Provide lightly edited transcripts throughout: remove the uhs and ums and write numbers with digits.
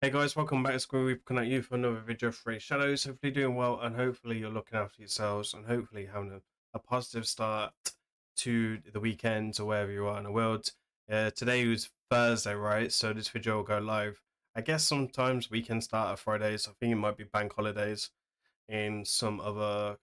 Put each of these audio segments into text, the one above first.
Hey guys, welcome back to Grimreaper Connect You for another video for Raid Shadows. Hopefully doing well, and hopefully you're looking after yourselves, and hopefully having a positive start to the weekends or wherever you are in the world. Today was Thursday, right? So this video will go live. I guess sometimes weekends start at Fridays. I think it might be bank holidays in some other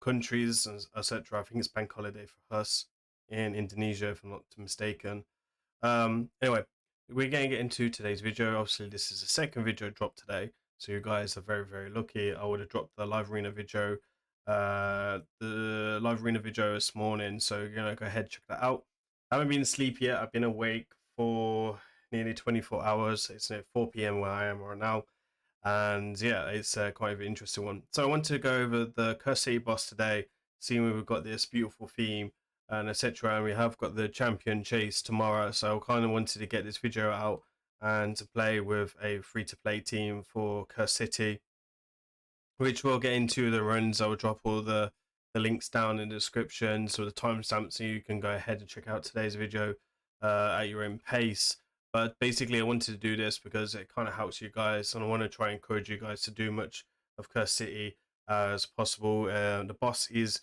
countries, etc. I think it's bank holiday for us in Indonesia, if I'm not mistaken. Anyway, we're going to get into today's video. Obviously, this is the second video dropped today, so you guys are very lucky. I would have dropped the live arena video, this morning, so you're gonna go ahead and check that out. I haven't been asleep yet. I've been awake for nearly 24 hours. It's 4 p.m. where I am right now, and yeah, it's quite an interesting one. So I want to go over the Curse City boss today, seeing we've got this beautiful theme and etc. And we have got the champion chase tomorrow, so I kind of wanted to get this video out and to play with a free-to-play team for Curse City, which we'll get into the runs. I'll drop all the links down in the description, so the timestamps, so you can go ahead and check out today's video at your own pace. But basically, I wanted to do this because it kind of helps you guys, and I want to try and encourage you guys to do much of Curse City as possible. The boss is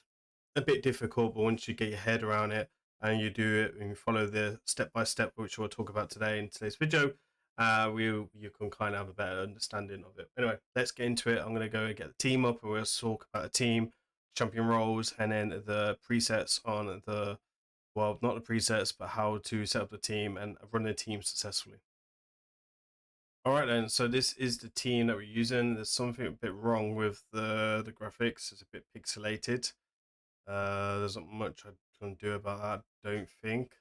a bit difficult, but once you get your head around it and you do it and you follow the step by step, which we'll talk about today in today's video, you can kind of have a better understanding of it. Anyway, let's get into it. I'm going to go and get the team up, and we'll talk about the team, champion roles, and then the presets on the, well, not the presets, but how to set up the team and run the team successfully. All right then, so this is the team that we're using. There's something a bit wrong with the graphics. It's a bit pixelated. There's not much I can do about that, I don't think.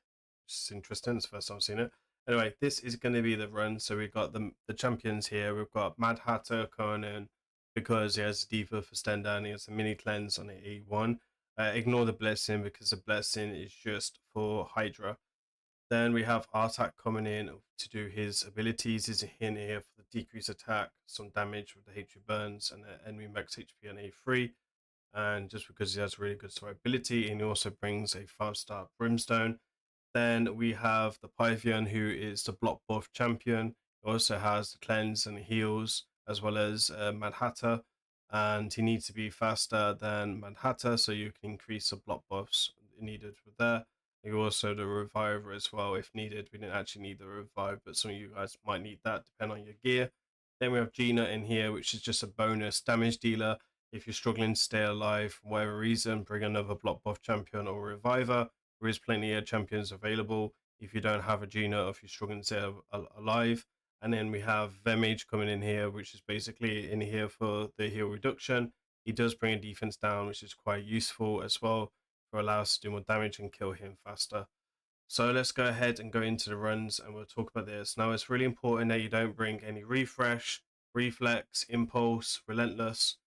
It's interesting. It's the first time I've seen it. Anyway, this is going to be the run. So we've got the champions here. We've got Mad Hatter Conan because he has a debuff for Stender and he has a mini cleanse on the E1. Ignore the blessing because the blessing is just for Hydra. Then we have Artak coming in to do his abilities. He's in here for the decrease attack, some damage with the HP burns, and the enemy max HP on A3. And just because he has really good survivability, and he also brings a 5-star Brimstone. Then we have the Pythian, who is the block buff champion. He also has the cleanse and heals, as well as Mad Hatter, and he needs to be faster than Mad Hatter, so you can increase the block buffs needed with there. You also the reviver as well, if needed. We didn't actually need the revive, but some of you guys might need that, depending on your gear. Then we have Gina in here, which is just a bonus damage dealer. If you're struggling to stay alive for whatever reason, bring another block buff champion or reviver. There is plenty of champions available if you don't have a Gina or if you're struggling to stay alive. And then we have Vemage coming in here, which is basically in here for the heal reduction. He does bring a defense down, which is quite useful as well for allow us to do more damage and kill him faster. So let's go ahead and go into the runs and we'll talk about this. Now it's really important that you don't bring any refresh, reflex, impulse, relentless,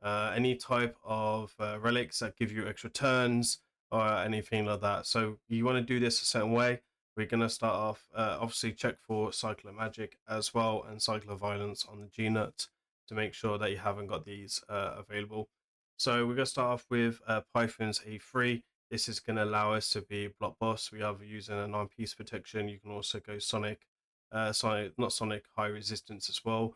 any type of relics that give you extra turns or anything like that. So you want to do this a certain way. We're going to start off, obviously check for Cycle of Magic as well and Cycle of Violence on the G-Nut to make sure that you haven't got these available. So we're going to start off with Python's A3. This is going to allow us to be block boss. We are using a 9-piece protection. You can also go Sonic, not Sonic, high resistance as well.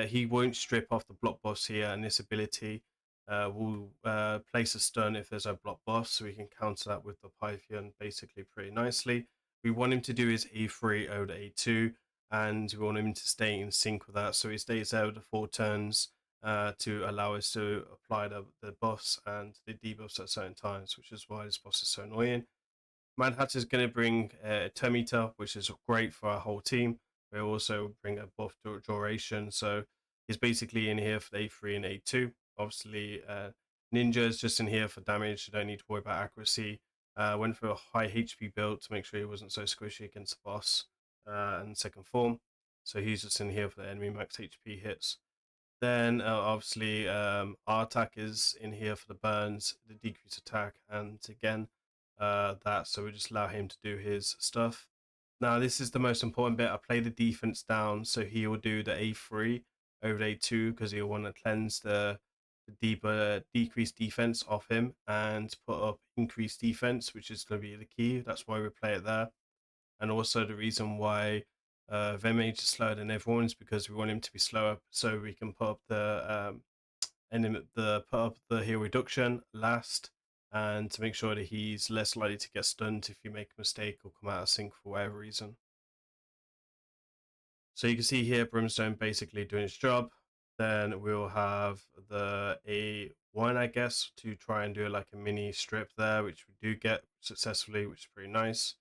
He won't strip off the block boss here, and this ability will place a stun if there's a block boss, so we can counter that with the Pythian basically pretty nicely. We want him to do his A3 over to A2, and we want him to stay in sync with that, so he stays there with the 4 turns to allow us to apply the buffs and the debuffs at certain times, which is why this boss is so annoying. Mad Hatter is going to bring a turn meter, which is great for our whole team. We also bring a buff duration, so he's basically in here for A3 and A2. Obviously, Ninja is just in here for damage. You don't need to worry about accuracy. Went for a high HP build to make sure he wasn't so squishy against the boss and second form. So he's just in here for the enemy max HP hits. Then obviously Artak is in here for the burns, the decrease attack, and again that, so we just allow him to do his stuff. Now this is the most important bit. I play the defense down, so he will do the A3 over A2 because he'll want to cleanse the deeper decreased defense off him and put up increased defense, which is going to be the key. That's why we play it there, and also the reason why Vemage is slower than everyone's because we want him to be slower, so we can put up the put up the heal reduction last, and to make sure that he's less likely to get stunned if you make a mistake or come out of sync for whatever reason. So you can see here Brimstone basically doing its job. Then we'll have the A1, I guess, to try and do like a mini strip there, which we do get successfully, which is pretty nice.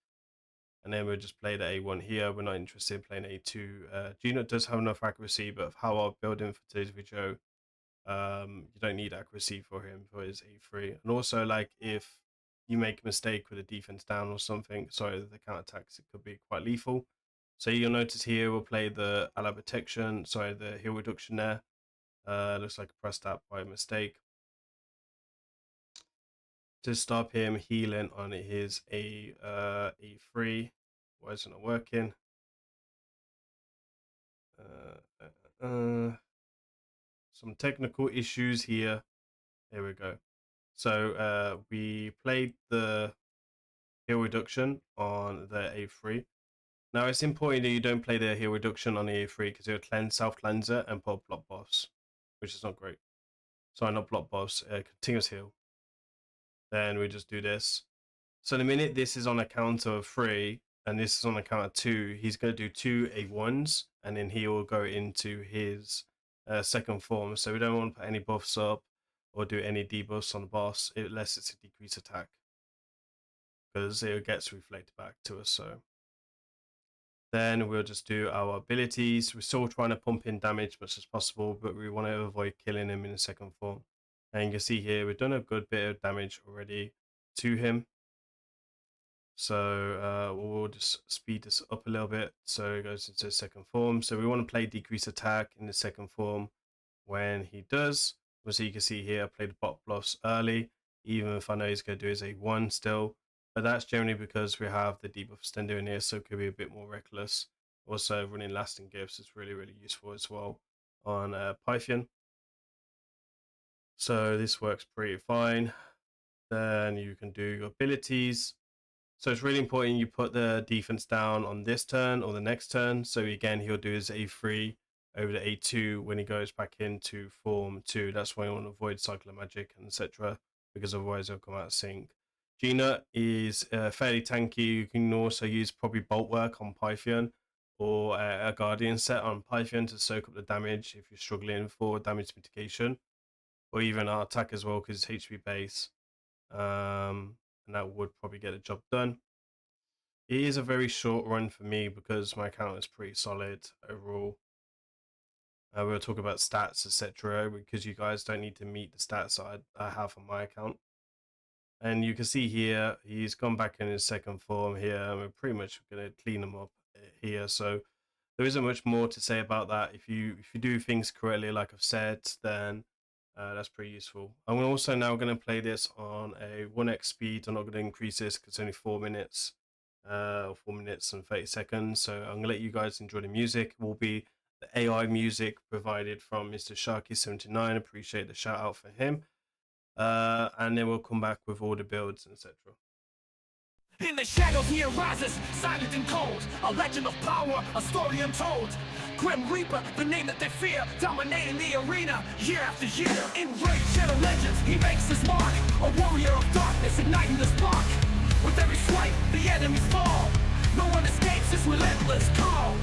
And then we'll just play the A1 here. We're not interested in playing A2. Gino does have enough accuracy, but how I'll build him for today's video, you don't need accuracy for him for his A3. And also, like, if you make a mistake with a defense down or something, sorry, the counter attacks, it could be quite lethal. So you'll notice here we'll play the ally protection, sorry, the heal reduction there. Looks like I pressed that by mistake. To stop him healing on his A3. Why isn't it working? Some technical issues here. There we go. So we played the heal reduction on the A3. Now it's important that you don't play the heal reduction on the A3 because it'll cleanse, self-cleanse it and put block buffs, which is not great. Sorry, not block buffs, continuous heal. Then we just do this. So the minute this is on a counter of 3 and this is on a count of 2, he's going to do 2 A1s and then he will go into his second form. So we don't want to put any buffs up or do any debuffs on the boss unless it's a decreased attack, because it gets reflected back to us. So then we'll just do our abilities. We're still trying to pump in damage as much as possible, but we want to avoid killing him in the second form. And you can see here we've done a good bit of damage already to him. So we'll just speed this up a little bit so it goes into second form. So we want to play decrease attack in the second form when he does. So you can see here I played the bot bluffs early, even if I know he's going to do his A1 still. But that's generally because we have the debuff extender in here, so it could be a bit more reckless. Also, running lasting gifts is really, really useful as well on Python. So this works pretty fine. Then you can do your abilities. So it's really important you put the defense down on this turn or the next turn. So again, he'll do his A3 over the A2 when he goes back into form 2. That's why you want to avoid cycle of magic and etc., because otherwise he'll come out of sync. Gina is fairly tanky. You can also use probably bolt work on Python or a guardian set on Python to soak up the damage if you're struggling for damage mitigation, or even our attack as well because it's HP base. And that would probably get the job done. It is a very short run for me because my account is pretty solid overall. We'll talk about stats, etc., because you guys don't need to meet the stats I have on my account. And you can see here he's gone back in his second form here, and we're pretty much going to clean him up here. So there isn't much more to say about that. If you do things correctly, like I've said, then that's pretty useful. I'm also now going to play this on a 1x speed. I'm not going to increase this because it's only 4 minutes, 4 minutes and 30 seconds. So I'm going to let you guys enjoy the music. It will be the AI music provided from Mr. Sharky79. Appreciate the shout out for him. And then we'll come back with all the builds, etc. In the shadows he arises, silent and cold, a legend of power, a story untold. Grim Reaper, the name that they fear, dominating the arena year after year. In Raidshadowlegends, he makes his mark, a warrior of darkness, igniting the spark. With every swipe, the enemies fall. No one escapes his relentless call.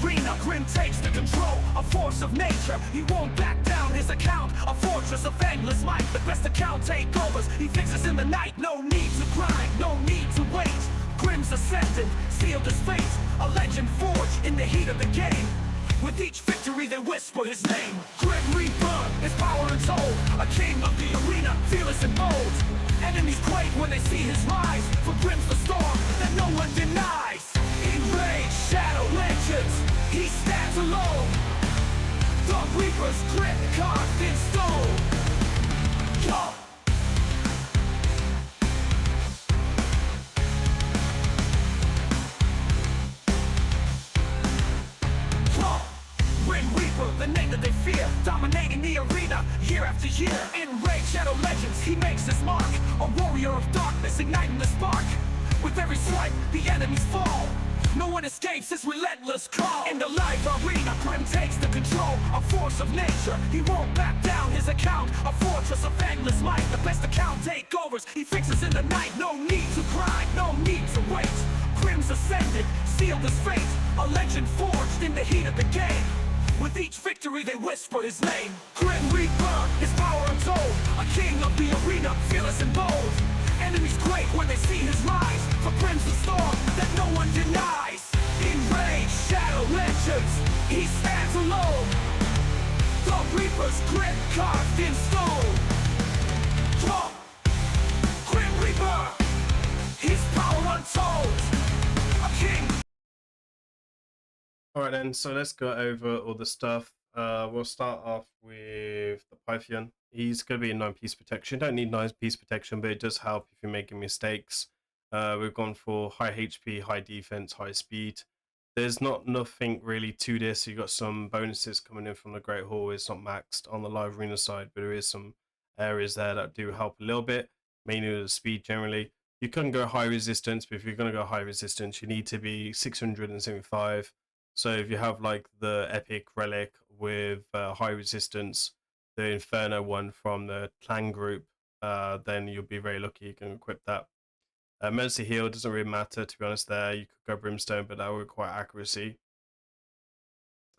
Arena, Grim takes the control, a force of nature. He won't back down, his account, a fortress of endless might. The best account takeovers, he fixes in the night. No need to grind, no need to wait. Grim's ascendant, sealed his fate, a legend forged in the heat of the game. With each victory they whisper his name. Grim Reaper, his power untold, a king of the arena, fearless and bold. Enemies quake when they see his rise, for Grim's the storm that no one denies. In Raidshadowlegends, he stands alone. The Reaper's grip carved in stone. Yo! Grim Reaper, the name that they fear, dominating the arena arena year after year. In Raidshadowlegends, he makes his mark, a warrior of darkness igniting the spark. With every swipe, the enemies fall. No one escapes his relentless call. In the live arena, Grim takes the control, a force of nature. He won't back down his account, a fortress of endless might. The best account takeovers, he fixes in the night. No need to grind, no need to wait. Grim's ascended, sealed his fate, a legend forged in the heat of the game. With each victory they whisper his name. Grim Reaper, his power untold, a king of the arena, fearless and bold. Enemies quake when they see his rise, for Grim's the storm that no one denies. In Raidshadowlegends, he stands alone, the Reaper's grip carved in stone. Whoa. Grim Reaper, his power untold, a king. All right then, so let's go over all the stuff. We'll start off with the Pythian. He's going to be in 9-piece protection. Don't need 9-piece protection, but it does help if you're making mistakes. We've gone for high HP, high defense, high speed. There's not nothing really to this. You got some bonuses coming in from the Great Hall. It's not maxed on the live arena side, but there is some areas there that do help a little bit, mainly the speed generally. You can go high resistance, but if you're going to go high resistance, you need to be 675. So if you have like the epic relic with high resistance, the Inferno one from the clan group, then you'll be very lucky you can equip that. Emergency heal doesn't really matter, to be honest. There you could go brimstone, but that would require accuracy.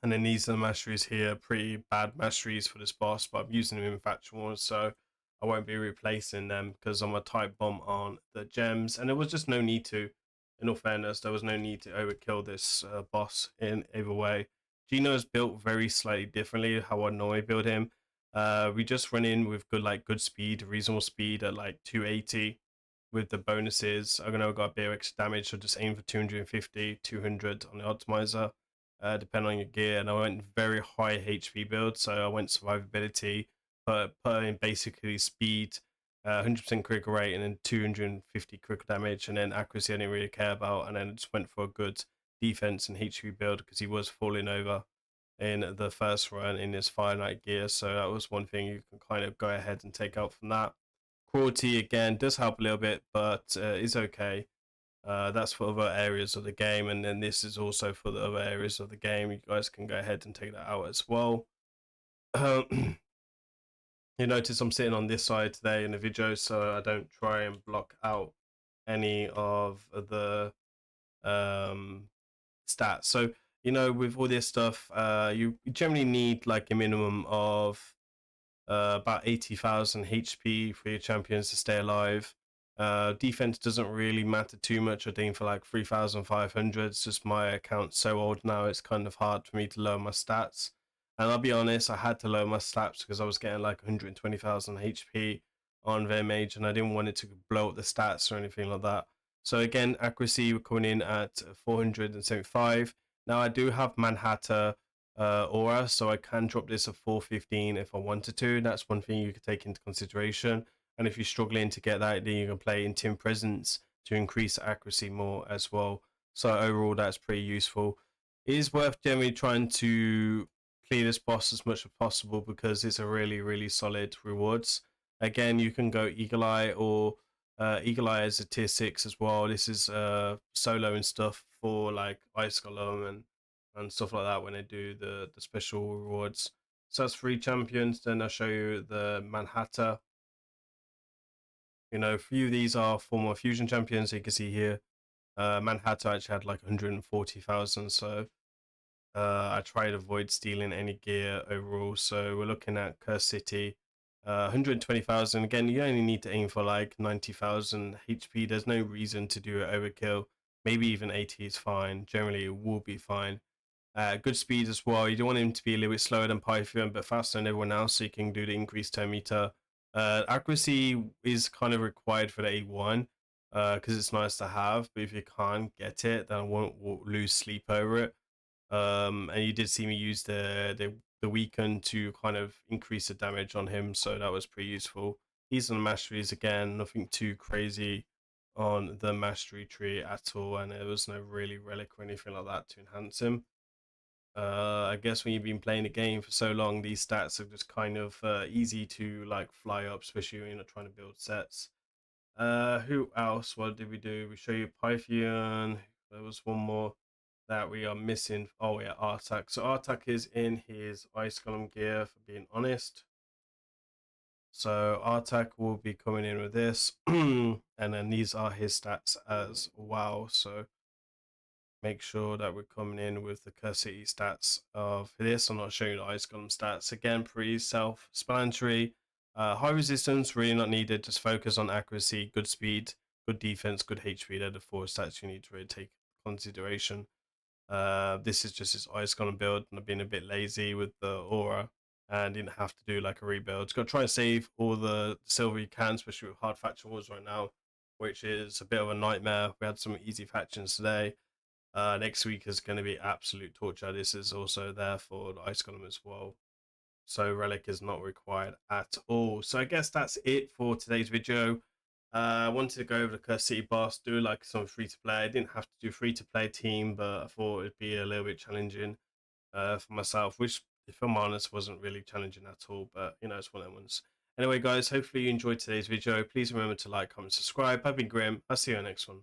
And then these are the masteries here, pretty bad masteries for this boss, but I'm using them in Faction Wars, so I won't be replacing them because I'm a tight bomb on the gems, and there was just no need to. In all fairness, there was no need to overkill this boss in either way. Gino is built very slightly differently how I normally build him. We just run in with good speed, reasonable speed at like 280 with the bonuses. I'm gonna got a bit of extra damage, so just aim for 250, 200 on the optimizer, depending on your gear. And I went very high HP build, so I went survivability, put in basically speed, 100% critical rate, and then 250 critical damage, and then accuracy I didn't really care about, and then just went for a good defense and HP build because he was falling over in the first run in his finite gear, so that was one thing you can kind of go ahead and take out from that. Cruelty again does help a little bit, but is okay. That's for other areas of the game, and then this is also for the other areas of the game. You guys can go ahead and take that out as well. You notice I'm sitting on this side today in the video, so I don't try and block out any of the stats. So, you know, with all this stuff, you generally need like a minimum of about 80,000 HP for your champions to stay alive. Defense doesn't really matter too much. I think for like 3,500. It's just my account's so old now, it's kind of hard for me to lower my stats. And I'll be honest, I had to lower my stats because I was getting like 120,000 HP on their mage, and I didn't want it to blow up the stats or anything like that. So again, accuracy, we're coming in at 475. Now I do have Manhattan aura, so I can drop this at 415 if I wanted to. That's one thing you could take into consideration. And if you're struggling to get that, then you can play Intim Presence to increase accuracy more as well. So overall, that's pretty useful. It is worth generally trying to clear this boss as much as possible because it's a really solid rewards. Again, you can go Eagle Eye, or Eagle Eye is a tier 6 as well. This is solo and stuff for like Ice Golem and stuff like that when they do the special rewards. So that's 3 champions. Then I'll show you the Manhattan. You know, a few of these are former fusion champions. You can see here, Manhattan actually had like 140,000. So I try to avoid stealing any gear overall. So we're looking at Curse City, 120,000. Again, you only need to aim for like 90,000 HP. There's no reason to do it overkill. Maybe even 80 is fine. Generally, it will be fine. Good speed as well. You don't want him to be a little bit slower than Pythian, but faster than everyone else, so you can do the increased turn meter. Accuracy is kind of required for the A1 because it's nice to have, but if you can't get it, then I won't lose sleep over it. And you did see me use the weaken to kind of increase the damage on him, so that was pretty useful. These are the masteries again, nothing too crazy on the mastery tree at all, and there was no really relic or anything like that to enhance him. I guess when you've been playing the game for so long, these stats are just kind of easy to like fly up, especially when you're not trying to build sets. Who else? What did we do? We show you Pythian. There was one more that we are missing. Oh yeah, Artak. So Artak is in his Ice Golem gear, for being honest. So Artak will be coming in with this, and then these are his stats as well. So make sure that we're coming in with the Curse City stats of this. I'm not showing the Ice Golem stats again. Pretty self-explanatory. High resistance, really not needed. Just focus on accuracy, good speed, good defense, good HP. They're the 4 stats you need to really take consideration. This is just his Ice Golem build, and I've been a bit lazy with the aura and didn't have to do like a rebuild. Just got to try and save all the silver you can, especially with hard faction wars right now, which is a bit of a nightmare. We had some easy factions today. Next week is going to be absolute torture. This is also there for the Ice Golem as well. So Relic is not required at all. So I guess that's it for today's video. I wanted to go over the Curse City boss, do like some free to play. I didn't have to do free to play team, but I thought it'd be a little bit challenging for myself, which, if I'm honest, wasn't really challenging at all. But you know, it's one of them ones. Anyway, guys, hopefully you enjoyed today's video. Please remember to like, comment, subscribe. I've been Grim. I'll see you in the next one.